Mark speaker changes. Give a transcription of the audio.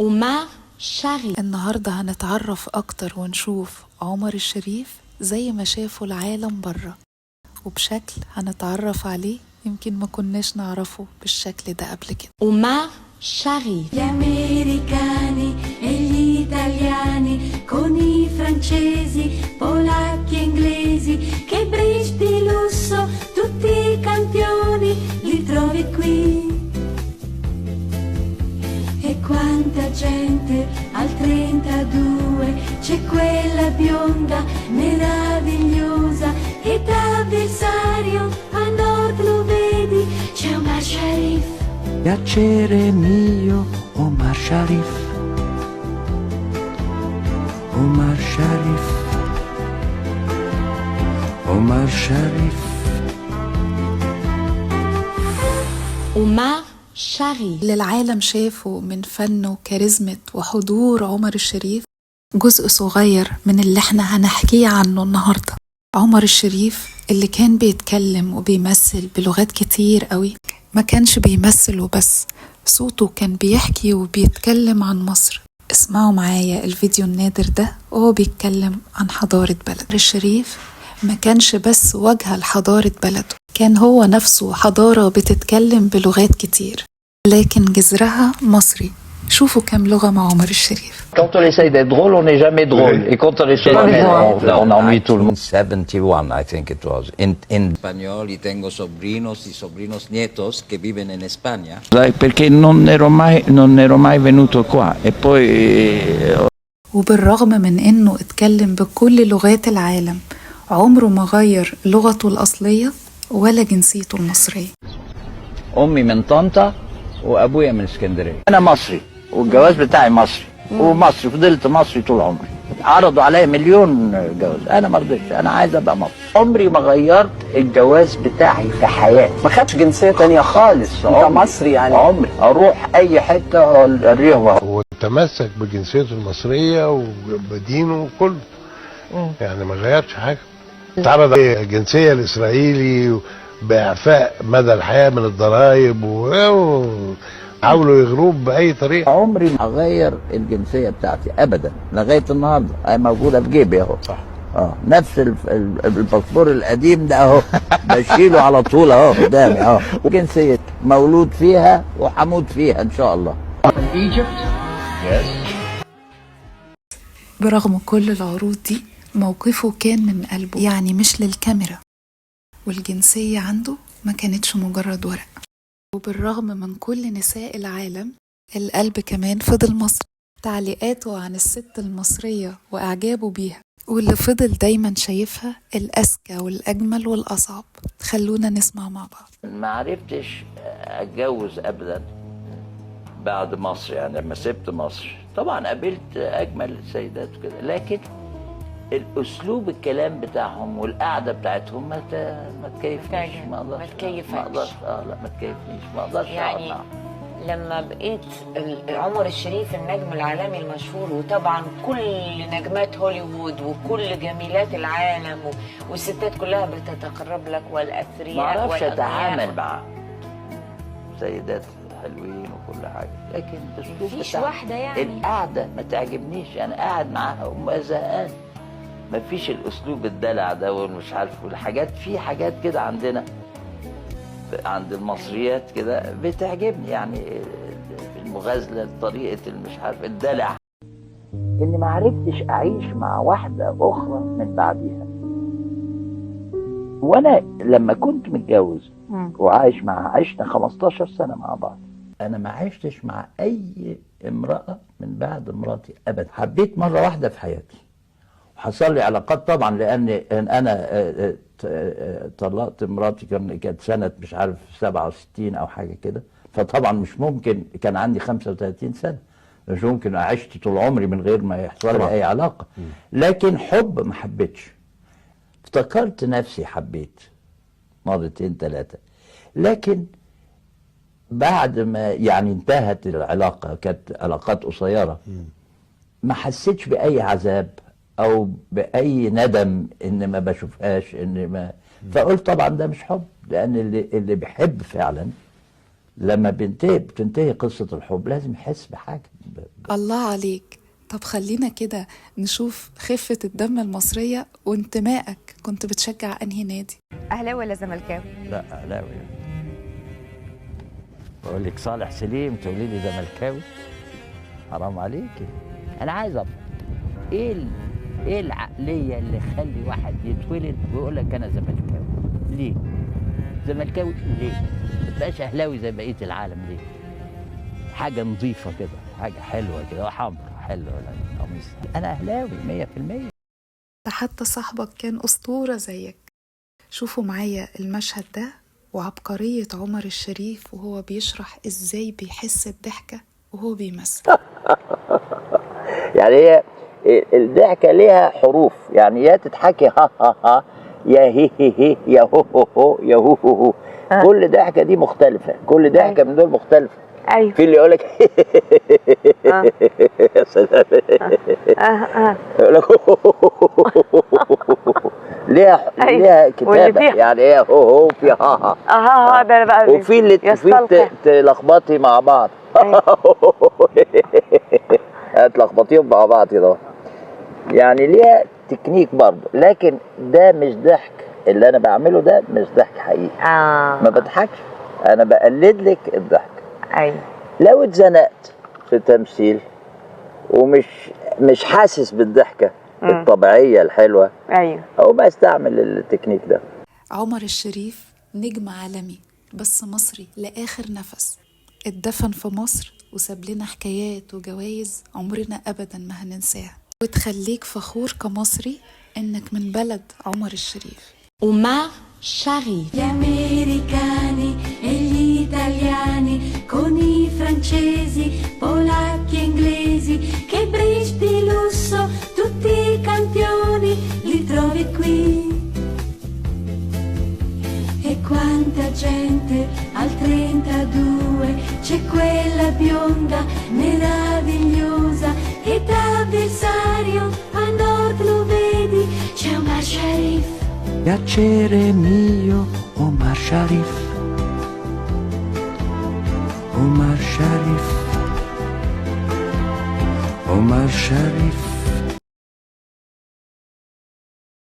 Speaker 1: عمر شريف.
Speaker 2: النهاردة هنتعرف أكتر ونشوف عمر الشريف زي ما شافوا العالم برا، وبشكل هنتعرف عليه يمكن ما كناش نعرفه بالشكل ده قبل كده.
Speaker 1: عمر شريف.
Speaker 3: Gli americani e gli italiani, con i francesi, polacchi e inglesi, che bridge di lusso, tutti i campioni li trovi qui. E quanta gente al 32, c'è quella bionda meravigliosa, e d'avversario a nord lo vedi, c'è Omar Sharif.
Speaker 4: Piacere mio, Omar Sharif. Omar Sharif. Omar Sharif.
Speaker 1: عمر شريف.
Speaker 2: اللي العالم شافه من فن وكاريزمة وحضور عمر الشريف جزء صغير من اللي احنا هنحكيه عنه النهاردة. عمر الشريف اللي كان بيتكلم وبيمثل بلغات كتير قوي، ما كانش بيمثل وبس، صوته كان بيحكي وبيتكلم عن مصر. اسمعوا معايا الفيديو النادر ده وهو بيتكلم عن حضارة بلده. الشريف ما كانش بس وجه لحضارة بلده، كان هو نفسه حضارة بتتكلم بلغات كتير لكن جذرها مصري. شوفوا كم لغة مع عمر الشريف.
Speaker 5: Quand on essaye d'être drôle, on n'est jamais drôle. Et quand on essaye on ennuie tout le monde.
Speaker 6: 71, I think it was. In español, y tengo sobrinos y sobrinos nietos que viven en España.
Speaker 4: Perché non ero mai venuto qua e poi
Speaker 2: وبالرغم من انه اتكلم بكل لغات العالم، عمره ما غير لغته الأصلية ولا جنسيته المصرية.
Speaker 5: أمي من طنطا وأبويا من اسكندرية. أنا مصري والجواز بتاعي مصري ومصري، فضلت مصري طول عمري. عرضوا عليا مليون جواز، أنا ما رضيتش، أنا عايز أبقى مصري. عمري ما غيرت الجواز بتاعي في حياتي.
Speaker 7: ما خدتش جنسية تانية خالص، انت مصري يعني.
Speaker 5: عمري أروح أي حتة أوريهم.
Speaker 8: وتمسك بجنسيته المصرية وبدينه كله، يعني ما غيرش حاجة. اتعرض عليه الجنسية الإسرائيلي بإعفاء مدى الحياة من الضرائب وحاولوا يغروه بأي طريقة.
Speaker 5: عمري ما هغير الجنسية بتاعتي أبدا لغاية النهاردة، هي موجودة في جيبي أهو. صح. نفس الباسبور القديم ده أهو بشيله على طول أهو قدامي أهو. جنسية مولود فيها وحموت فيها إن شاء الله.
Speaker 2: برغم كل العروض دي موقفه كان من قلبه، يعني مش للكاميرا، والجنسية عنده ما كانتش مجرد ورق. وبالرغم من كل نساء العالم القلب كمان فضل مصري. تعليقاته عن الست المصرية وإعجابه بيها، واللي فضل دايما شايفها الأذكى والأجمل والأصعب. خلونا نسمع مع بعض.
Speaker 5: ما عرفتش أتجوز أبدا بعد مصر، يعني لما سبت مصر طبعا قابلت أجمل السيدات وكده، لكن الاسلوب الكلام بتاعهم والقعده بتاعتهم ما تكيفنيش. ما اقدرش لا ما تكيفنيش، ما اقدرش
Speaker 9: يعني لما بقيت عمر الشريف النجم العالمي المشهور، وطبعا كل نجمات هوليوود وكل جميلات العالم والستات كلها بتتقرب لك، والاثرياء،
Speaker 5: ما اعرفش اتعامل مع سيدات حلوين وكل حاجه، لكن الاسلوب
Speaker 9: مفيش واحده يعني
Speaker 5: القعده ما تعجبنيش، يعني قاعد معاها وما زهقان. ما فيش الاسلوب الدلع ده والمش عارف والحاجات، في حاجات كده عندنا عند المصريات كده بتعجبني، يعني المغازله، طريقه المش عارف الدلع. اني ما عرفتش اعيش مع واحده اخرى من بعديها. وانا لما كنت متجوز وعايش معها، عشنا 15 سنه مع بعض، انا ما عشتش مع اي امراه من بعد مراتي ابدا. حبيت مره واحده في حياتي، حصل لي علاقات طبعا، لان انا طلقت مراتي كانت سنه مش عارف 67 او حاجه كده، فطبعا مش ممكن، كان عندي 35 سنه، مش ممكن عشت طول عمري من غير ما يحصل لي اي علاقه. لكن حب ما حبيتش. افتكرت نفسي حبيت مرتين ثلاثه، لكن بعد ما يعني انتهت العلاقه، كانت علاقات قصيره، ما حسيتش باي عذاب او باي ندم ان ما بشوفهاش، ان ما فقلت طبعا ده مش حب، لان اللي بيحب فعلا لما بتنتهي قصة الحب لازم يحس بحاجة.
Speaker 2: الله عليك. طب خلينا كده نشوف خفة الدم المصرية وانتمائك، كنت بتشجع انهي نادي؟
Speaker 10: اهلاوي ولا زملكاوي؟
Speaker 5: لا أهلاوي. بقول لك صالح سليم تقولي لي زملكاوي؟ حرام عليكي. أنا عايز أعرف إيه العقلية اللي تخلي واحد يتولد ويقول لك أنا زملكاوي؟ ليه؟ زملكاوي ليه؟ ما تبقاش أهلاوي زي بقية العالم ليه؟ حاجة نظيفة كده، حاجة حلوة كده، حمرا حلوة ولا قميص. أنا أهلاوي 100%.
Speaker 2: ده حتى صاحبك كان أسطورة زيك. شوفوا معايا المشهد ده وعبقرية عمر الشريف وهو بيشرح إزاي بيحس الضحكة وهو بيمثل.
Speaker 5: يعني هي الضحكة ليها حروف، يعني يا تضحكي ها ها ها، يا هي هي هي، يا هو هو هو، يا هو هو هو. كل ضحكة دي مختلفة، كل ضحكة من دول مختلفة.
Speaker 10: ايوه.
Speaker 5: في اللي يقول لك يا سلام، يقول لك ليها كتابة، يعني ايه هو هو في ها ها.
Speaker 10: ده بقى.
Speaker 5: وفي اللي تلخبطي مع بعض. هتلخبطيهم مع بعض كده، يعني ليها تكنيك برضه، لكن ده مش ضحك. اللي انا بعمله ده مش ضحك حقيقي. ما بضحكش، انا بقلد لك الضحك.
Speaker 10: ايوه.
Speaker 5: لو اتزنقت في تمثيل ومش حاسس بالضحكه الطبيعيه الحلوه،
Speaker 10: ايوه،
Speaker 5: او بستعمل التكنيك ده.
Speaker 2: عمر الشريف نجم عالمي بس مصري لآخر نفس، اتدفن في مصر وساب لنا حكايات وجوايز عمرنا أبدا ما هننساها، وتخليك فخور كمصري إنك من بلد عمر الشريف.
Speaker 1: Omar Sharif.
Speaker 3: Gli americani e gli italiani, con i francesi, polacchi e inglesi, che bridge di lusso, tutti i campioni li trovi qui. E quanta gente al 32, c'è quella bionda meravigliosa, che d'avversario a nord lo vedi, c'è Omar Sharif.
Speaker 5: Piacere mio, Omar Sharif. Omar Sharif. Omar Sharif.